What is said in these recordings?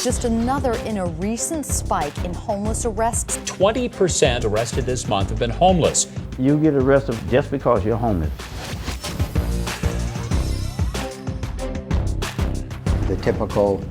Just another in a recent spike in homeless arrests. 20% arrested this month have been homeless. You get arrested just because you're homeless. The typical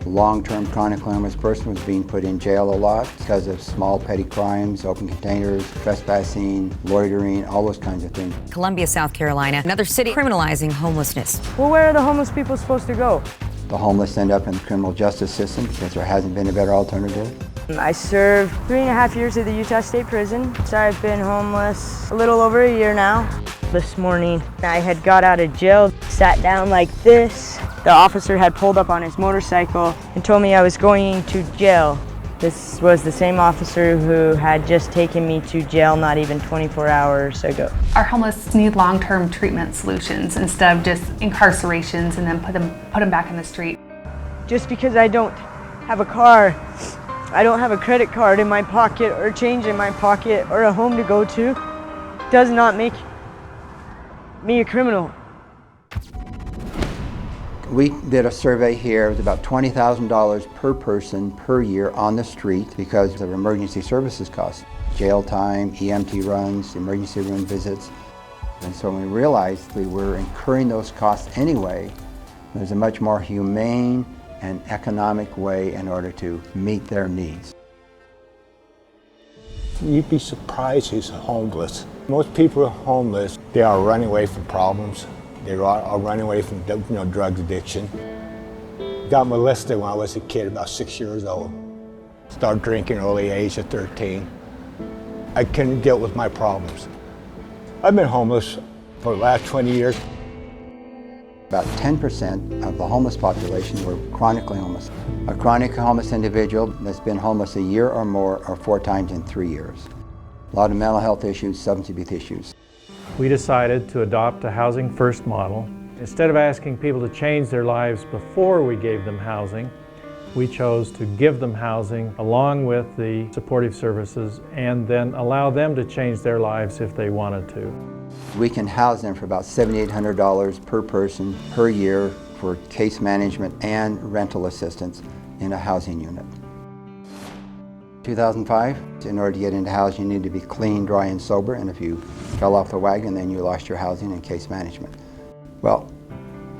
long-term chronically homeless person was being put in jail a lot because of small petty crimes, open containers, trespassing, loitering, all those kinds of things. Columbia, South Carolina, another city criminalizing homelessness. Well, where are the homeless people supposed to go? The homeless end up in the criminal justice system because there hasn't been a better alternative. I served 3.5 years at the Utah State Prison, so I've been homeless a little over a year now. This morning, I had got out of jail, sat down like this. The officer had pulled up on his motorcycle and told me I was going to jail. This was the same officer who had just taken me to jail not even 24 hours ago. Our homeless need long-term treatment solutions instead of just incarcerations and then put them back in the street. Just because I don't have a car, I don't have a credit card in my pocket or change in my pocket or a home to go to, does not make me a criminal. We did a survey here. It was about $20,000 per person per year on the street because of emergency services costs. Jail time, EMT runs, emergency room visits. And so when we realized we were incurring those costs anyway, there's a much more humane and economic way in order to meet their needs. You'd be surprised who's homeless. Most people are homeless. They are running away from problems. They are running away from drug addiction. Got molested when I was a kid, about 6 years old. Started drinking early age at 13. I couldn't deal with my problems. I've been homeless for the last 20 years. About 10% of the homeless population were chronically homeless. A chronically homeless individual that's been homeless a year or more or 4 times in 3 years. A lot of mental health issues, substance abuse issues. We decided to adopt a housing first model. Instead of asking people to change their lives before we gave them housing, we chose to give them housing along with the supportive services and then allow them to change their lives if they wanted to. We can house them for about $7,800 per person per year for case management and rental assistance in a housing unit. 2005, in order to get into housing, you need to be clean, dry, and sober, and if you fell off the wagon, then you lost your housing and case management. Well,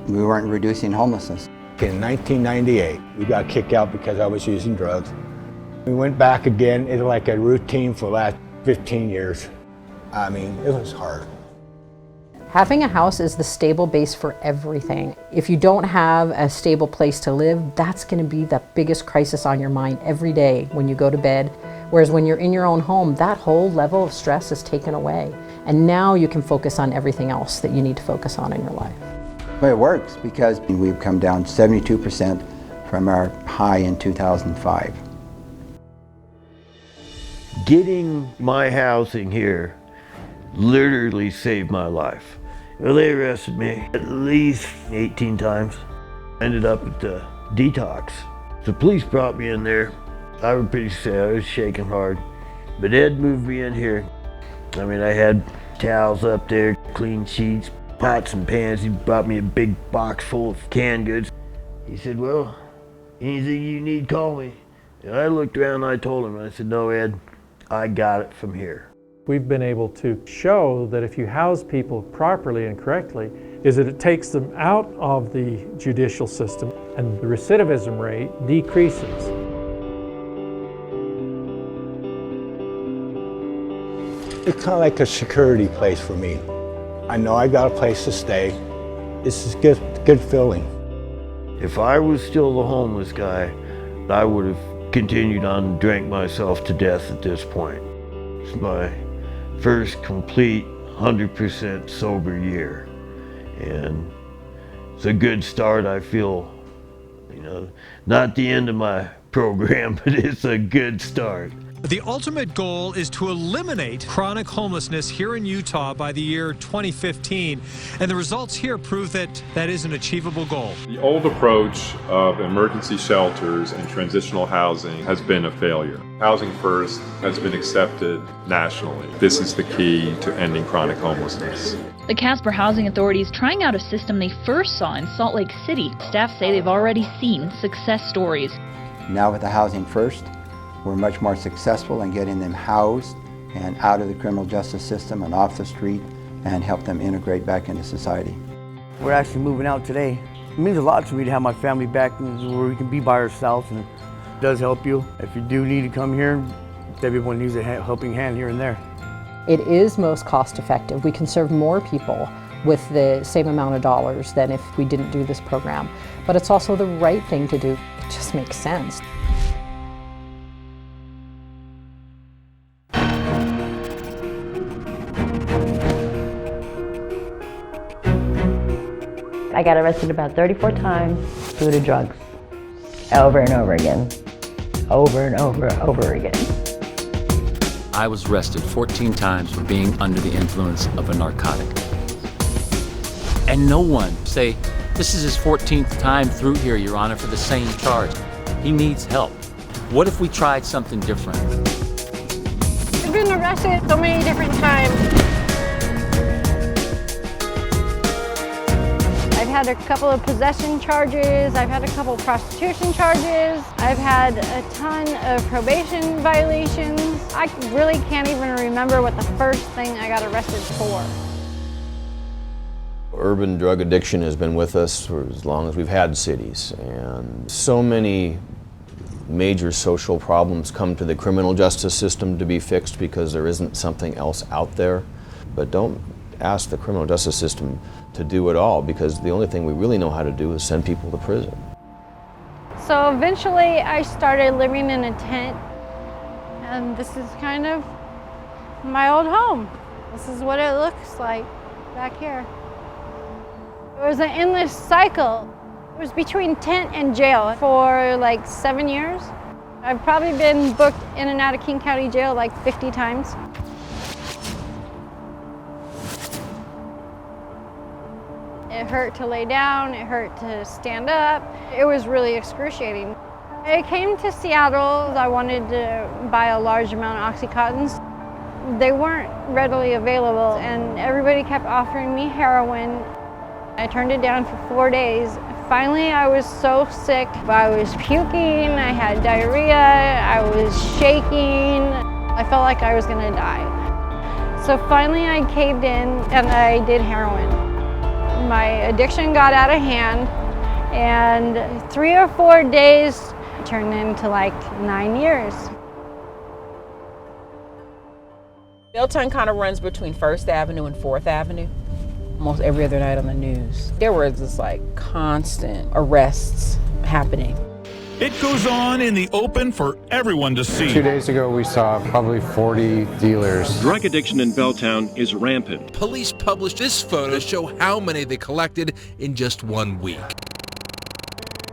we weren't reducing homelessness. In 1998, we got kicked out because I was using drugs. We went back again. It was like a routine for the last 15 years. I mean, it was hard. Having a house is the stable base for everything. If you don't have a stable place to live, that's going to be the biggest crisis on your mind every day when you go to bed. Whereas when you're in your own home, that whole level of stress is taken away. And now you can focus on everything else that you need to focus on in your life. Well, it works because we've come down 72% from our high in 2005. Getting my housing here literally saved my life. Well, they arrested me at least 18 times. Ended up at the detox. The police brought me in there. I was pretty sad, I was shaking hard. But Ed moved me in here. I mean, I had towels up there, clean sheets, pots and pans. He brought me a big box full of canned goods. He said, well, anything you need, call me. And I looked around and I told him, I said, no, Ed, I got it from here. We've been able to show that if you house people properly and correctly, is that it takes them out of the judicial system and the recidivism rate decreases. It's kind of like a security place for me. I know I got a place to stay. This is good feeling. If I was still the homeless guy, I would have continued on and drank myself to death at this point. It's my first complete 100% sober year. And it's a good start. I feel, not the end of my program, but it's a good start. The ultimate goal is to eliminate chronic homelessness here in Utah by the year 2015, and the results here prove that that is an achievable goal. The old approach of emergency shelters and transitional housing has been a failure. Housing First has been accepted nationally. This is the key to ending chronic homelessness. The Casper Housing Authority is trying out a system they first saw in Salt Lake City. Staff say they've already seen success stories. Now with the Housing First, we're much more successful in getting them housed and out of the criminal justice system and off the street and help them integrate back into society. We're actually moving out today. It means a lot to me to have my family back where we can be by ourselves, and it does help you. If you do need to come here, everyone needs a helping hand here and there. It is most cost effective. We can serve more people with the same amount of dollars than if we didn't do this program. But it's also the right thing to do. It just makes sense. I got arrested about 34 times due to drugs. Over and over again. Over and over again. I was arrested 14 times for being under the influence of a narcotic. And no one say, this is his 14th time through here, Your Honor, for the same charge. He needs help. What if we tried something different? I've been arrested so many different times. I've had a couple of possession charges, I've had a couple of prostitution charges, I've had a ton of probation violations. I really can't even remember what the first thing I got arrested for. Urban drug addiction has been with us for as long as we've had cities, and so many major social problems come to the criminal justice system to be fixed because there isn't something else out there. But don't ask the criminal justice system to do it all, because the only thing we really know how to do is send people to prison. So eventually I started living in a tent, and this is kind of my old home. This is what it looks like back here. It was an endless cycle. It was between tent and jail for like 7 years. I've probably been booked in and out of King County Jail like 50 times. It hurt to lay down, it hurt to stand up. It was really excruciating. I came to Seattle, I wanted to buy a large amount of Oxycontins. They weren't readily available, and everybody kept offering me heroin. I turned it down for 4 days. Finally, I was so sick. I was puking, I had diarrhea, I was shaking. I felt like I was gonna die. So finally I caved in and I did heroin. My addiction got out of hand, and 3 or 4 days turned into like 9 years. Belltown kind of runs between 1st Avenue and 4th Avenue. Almost every other night on the news, there were just like constant arrests happening. It goes on in the open for everyone to see. 2 days ago, we saw probably 40 dealers. Drug addiction in Belltown is rampant. Police published this photo to show how many they collected in just 1 week.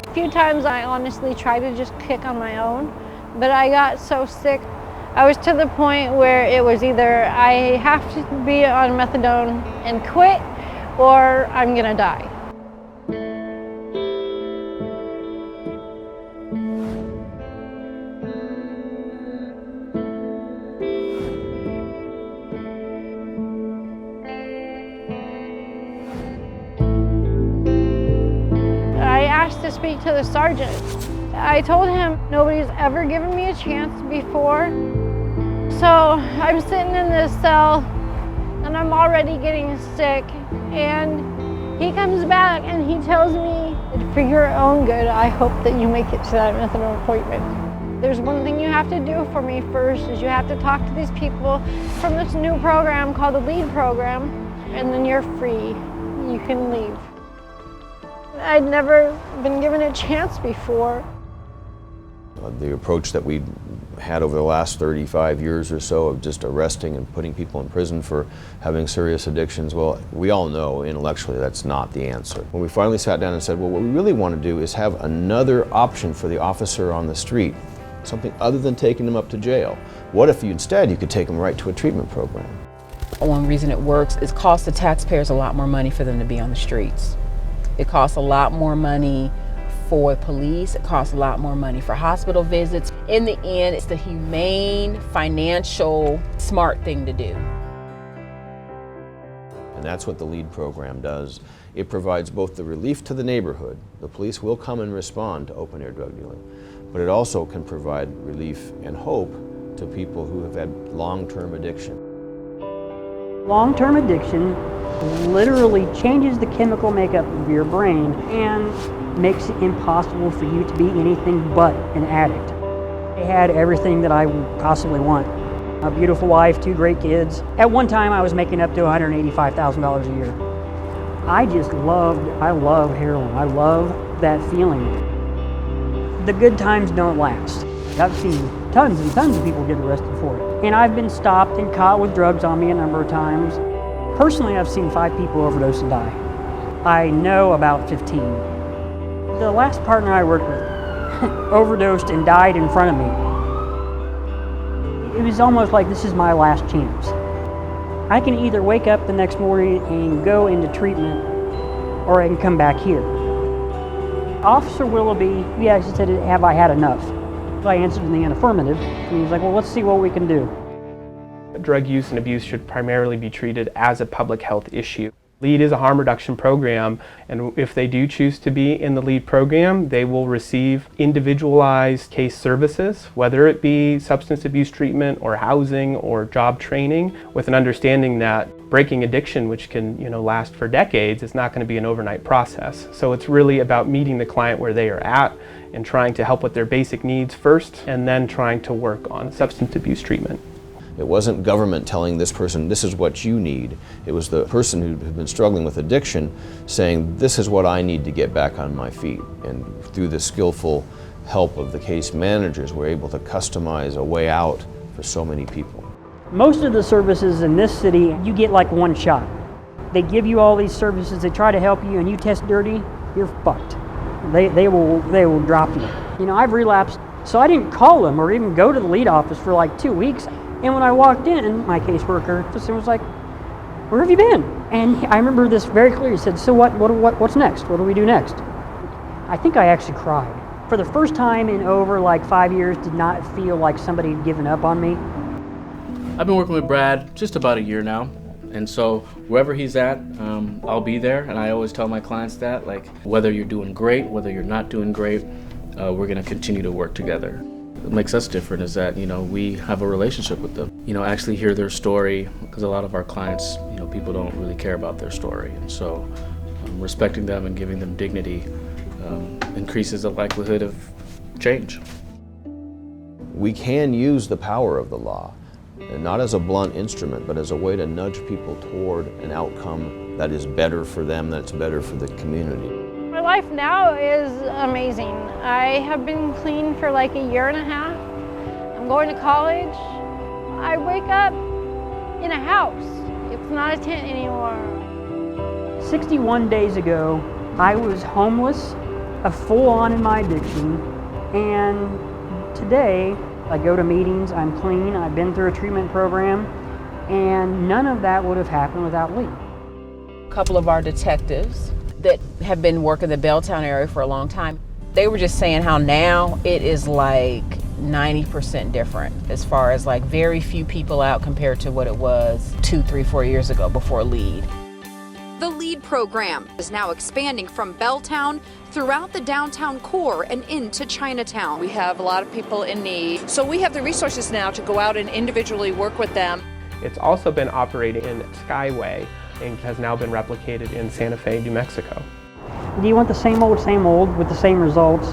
A few times I honestly tried to just kick on my own, but I got so sick. I was to the point where it was either I have to be on methadone and quit, or I'm gonna die. I asked to speak to the sergeant. I told him nobody's ever given me a chance before. So I'm sitting in this cell and I'm already getting sick, and he comes back and he tells me, for your own good, I hope that you make it to that methadone appointment. There's one thing you have to do for me first, is you have to talk to these people from this new program called the LEAD program, and then you're free. You can leave. I'd never been given a chance before. The approach that we had over the last 35 years or so of just arresting and putting people in prison for having serious addictions, well, we all know intellectually that's not the answer. When we finally sat down and said, well, what we really want to do is have another option for the officer on the street, something other than taking them up to jail. What if instead you could take them right to a treatment program? One reason it works is it costs the taxpayers a lot more money for them to be on the streets. It costs a lot more money for police, it costs a lot more money for hospital visits. In the end, it's the humane, financial, smart thing to do. And that's what the LEAD program does. It provides both the relief to the neighborhood, the police will come and respond to open-air drug dealing, but it also can provide relief and hope to people who have had long-term addiction. Long-term addiction literally changes the chemical makeup of your brain and makes it impossible for you to be anything but an addict. I had everything that I would possibly want. A beautiful wife, 2 great kids. At one time I was making up to $185,000 a year. I love heroin. I love that feeling. The good times don't last. I've seen tons and tons of people get arrested for it. And I've been stopped and caught with drugs on me a number of times. Personally, I've seen 5 people overdose and die. I know about 15. The last partner I worked with overdosed and died in front of me. It was almost like this is my last chance. I can either wake up the next morning and go into treatment, or I can come back here. Officer Willoughby, he actually said, have I had enough? I answered in the affirmative, and he was like, well, let's see what we can do. Drug use and abuse should primarily be treated as a public health issue. LEAD is a harm reduction program, and if they do choose to be in the LEAD program, they will receive individualized case services, whether it be substance abuse treatment or housing or job training, with an understanding that breaking addiction, which can last for decades, is not going to be an overnight process. So it's really about meeting the client where they are at and trying to help with their basic needs first, and then trying to work on substance abuse treatment. It wasn't government telling this person, this is what you need. It was the person who had been struggling with addiction saying, this is what I need to get back on my feet. And through the skillful help of the case managers, we're able to customize a way out for so many people. Most of the services in this city, you get like one shot. They give you all these services, they try to help you, and you test dirty, you're fucked. They will drop you. I've relapsed, so I didn't call them or even go to the LEAD office for like 2 weeks. And when I walked in, my caseworker just was like, where have you been? And I remember this very clearly. He said, so what's next? What do we do next? I think I actually cried. For the first time in over like 5 years, did not feel like somebody had given up on me. I've been working with Brad just about a year now. And so wherever he's at, I'll be there. And I always tell my clients that, like, whether you're doing great, whether you're not doing great, we're going to continue to work together. What makes us different is that, we have a relationship with them. Actually hear their story, because a lot of our clients, people don't really care about their story. And so respecting them and giving them dignity increases the likelihood of change. We can use the power of the law, and not as a blunt instrument, but as a way to nudge people toward an outcome that is better for them, that's better for the community. My life now is amazing. I have been clean for like a year and a half. I'm going to college. I wake up in a house. It's not a tent anymore. 61 days ago, I was homeless, full-on in my addiction, and today I go to meetings, I'm clean, I've been through a treatment program, and none of that would have happened without Lee. A couple of our detectives that have been working the Belltown area for a long time, they were just saying how now it is like 90% different as far as like very few people out compared to what it was 2, 3, 4 years ago before LEAD. The LEAD program is now expanding from Belltown throughout the downtown core and into Chinatown. We have a lot of people in need, so we have the resources now to go out and individually work with them. It's also been operating in Skyway and has now been replicated in Santa Fe, New Mexico. Do you want the same old with the same results,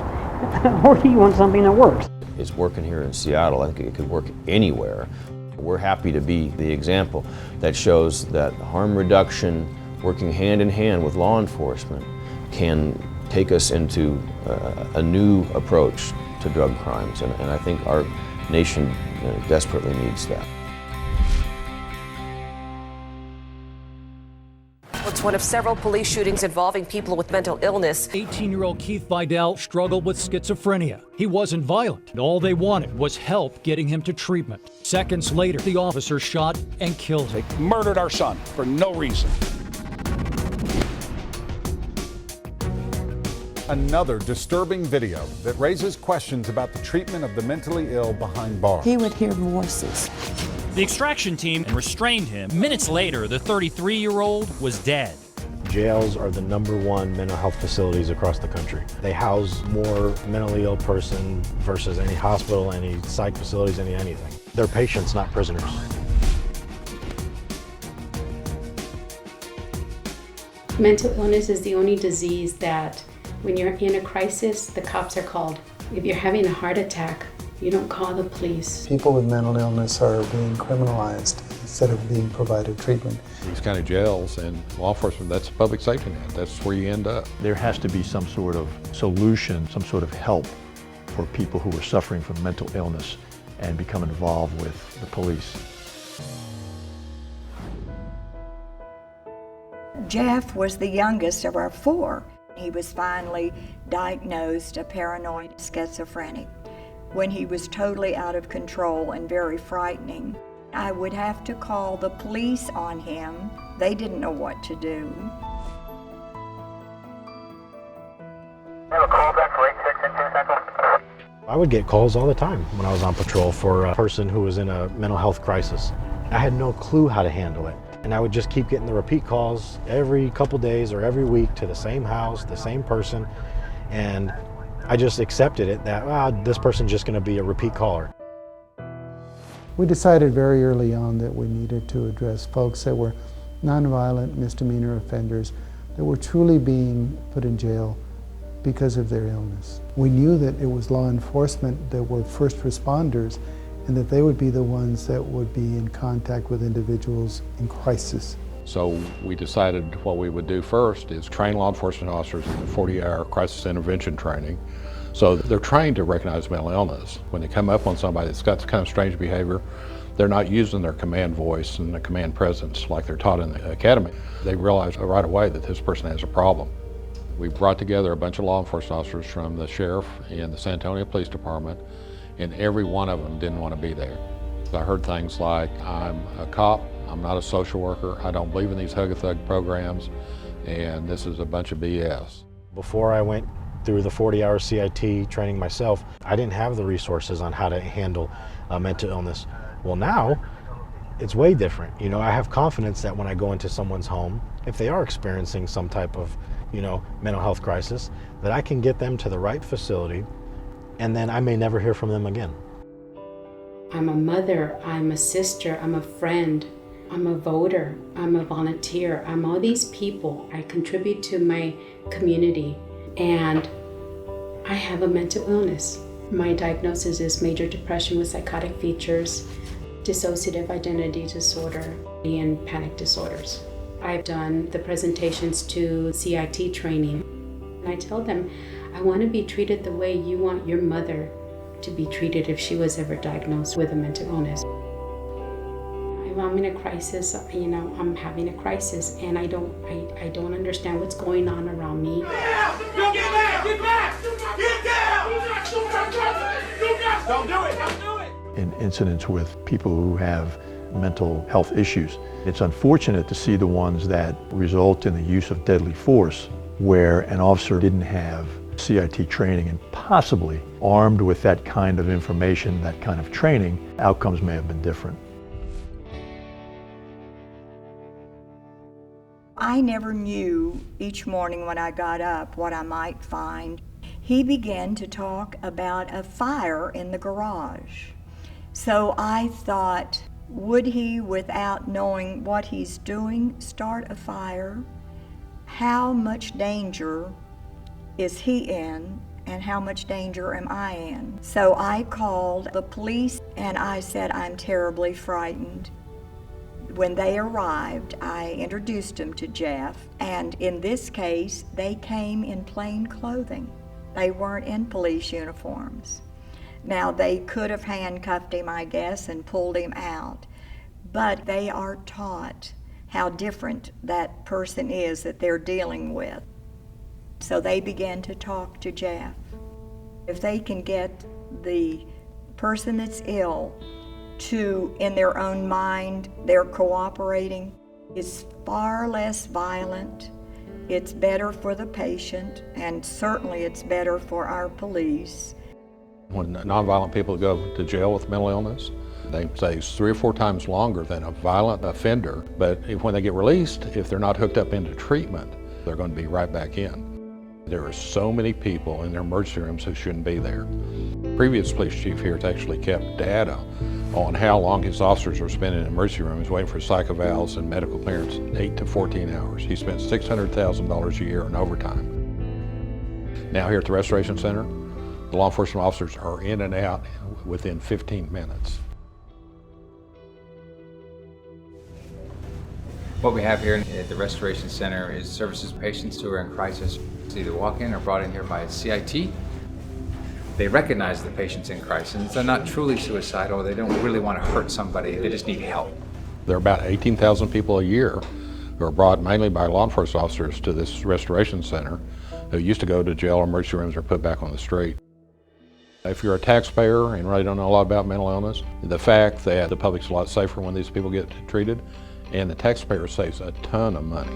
or do you want something that works? It's working here in Seattle. I think it could work anywhere. We're happy to be the example that shows that harm reduction, working hand in hand with law enforcement, can take us into a new approach to drug crimes, and I think our nation desperately needs that. It's one of several police shootings involving people with mental illness. 18-year-old Keith Vidal struggled with schizophrenia. He wasn't violent. All they wanted was help getting him to treatment. Seconds later, the officer shot and killed him. They murdered our son for no reason. Another disturbing video that raises questions about the treatment of the mentally ill behind bars. He would hear voices. The extraction team restrained him. Minutes later, the 33-year-old was dead. Jails are the #1 mental health facilities across the country. They house more mentally ill person versus any hospital, any psych facilities, anything. They're patients, not prisoners. Mental illness is the only disease that when you're in a crisis, the cops are called. If you're having a heart attack, you don't call the police. People with mental illness are being criminalized instead of being provided treatment. These kind of jails and law enforcement, that's a public safety net. That's where you end up. There has to be some sort of solution, some sort of help for people who are suffering from mental illness and become involved with the police. Jeff was the youngest of our 4. He was finally diagnosed a paranoid schizophrenic when he was totally out of control and very frightening. I would have to call the police on him. They didn't know what to do. I would get calls all the time when I was on patrol for a person who was in a mental health crisis. I had no clue how to handle it. And I would just keep getting the repeat calls every couple days or every week to the same house, the same person. And I just accepted it that, this person's just gonna be a repeat caller. We decided very early on that we needed to address folks that were nonviolent misdemeanor offenders that were truly being put in jail because of their illness. We knew that it was law enforcement that were first responders and that they would be the ones that would be in contact with individuals in crisis. So we decided what we would do first is train law enforcement officers in the 40-hour crisis intervention training. So they're trained to recognize mental illness. When they come up on somebody that's got kind of strange behavior, they're not using their command voice and the command presence like they're taught in the academy. They realize right away that this person has a problem. We brought together a bunch of law enforcement officers from the sheriff and the San Antonio Police Department, and every one of them didn't want to be there. I heard things like, I'm a cop, I'm not a social worker, I don't believe in these hug-a-thug programs, and this is a bunch of BS. Before I went through the 40-hour CIT training myself, I didn't have the resources on how to handle mental illness. Well, now, it's way different. You know, I have confidence that when I go into someone's home, if they are experiencing some type of, mental health crisis, that I can get them to the right facility, and then I may never hear from them again. I'm a mother, I'm a sister, I'm a friend, I'm a voter, I'm a volunteer, I'm all these people. I contribute to my community, and I have a mental illness. My diagnosis is major depression with psychotic features, dissociative identity disorder, and panic disorders. I've done the presentations to CIT training, and I tell them, I want to be treated the way you want your mother to be treated if she was ever diagnosed with a mental illness. If I'm in a crisis, I'm having a crisis, and I don't understand what's going on around me. Get down! Get back! Get down! Don't do it! Don't do it! In incidents with people who have mental health issues, it's unfortunate to see the ones that result in the use of deadly force where an officer didn't have CIT training, and possibly armed with that kind of information, that kind of training, outcomes may have been different. I never knew each morning when I got up what I might find. He began to talk about a fire in the garage. So I thought, would he, without knowing what he's doing, start a fire? How much danger is he in, and how much danger am I in? So I called the police and I said, I'm terribly frightened. When they arrived, I introduced them to Jeff, and in this case, they came in plain clothing. They weren't in police uniforms. Now, they could have handcuffed him, I guess, and pulled him out, but they are taught how different that person is that they're dealing with. So they began to talk to Jeff. If they can get the person that's ill to, in their own mind, they're cooperating, it's far less violent, it's better for the patient, and certainly it's better for our police. When nonviolent people go to jail with mental illness, they say it's 3 or 4 times longer than a violent offender. But when they get released, if they're not hooked up into treatment, they're going to be right back in. There are so many people in their emergency rooms who shouldn't be there. Previous police chief here has actually kept data on how long his officers are spending in emergency rooms waiting for psych evals and medical clearance, 8 to 14 hours. He spent $600,000 a year in overtime. Now here at the Restoration Center, the law enforcement officers are in and out within 15 minutes. What we have here at the Restoration Center is services patients who are in crisis, either walk in or brought in here by a CIT. They recognize the patient's in crisis. They're not truly suicidal. They don't really want to hurt somebody. They just need help. There are about 18,000 people a year who are brought mainly by law enforcement officers to this Restoration Center who used to go to jail or emergency rooms or put back on the street. If you're a taxpayer and really don't know a lot about mental illness, the fact that the public's a lot safer when these people get treated, and the taxpayer saves a ton of money.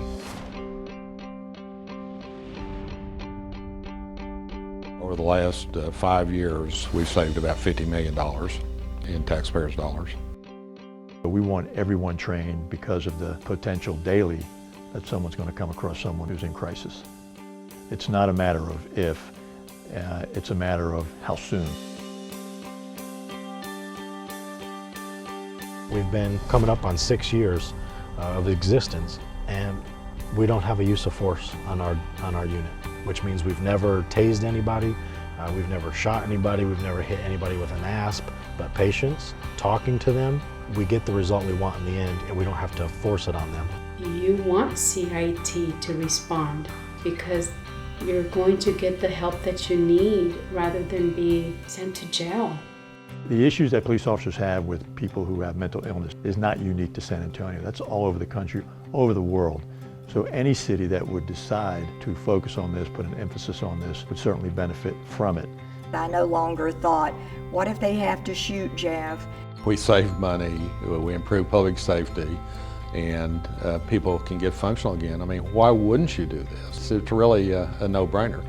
Over the last 5 years, we've saved about $50 million in taxpayers' dollars. We want everyone trained because of the potential daily that someone's going to come across someone who's in crisis. It's not a matter of if, it's a matter of how soon. We've been coming up on 6 years of existence, and we don't have a use of force on our unit, which means we've never tased anybody, we've never shot anybody, we've never hit anybody with an ASP. But patients, talking to them, we get the result we want in the end, and we don't have to force it on them. You want CIT to respond because you're going to get the help that you need rather than be sent to jail. The issues that police officers have with people who have mental illness is not unique to San Antonio. That's all over the country, all over the world. So any city that would decide to focus on this, put an emphasis on this, would certainly benefit from it. I no longer thought, what if they have to shoot Jeff? We save money, we improve public safety, and people can get functional again. I mean, why wouldn't you do this? It's really a no-brainer.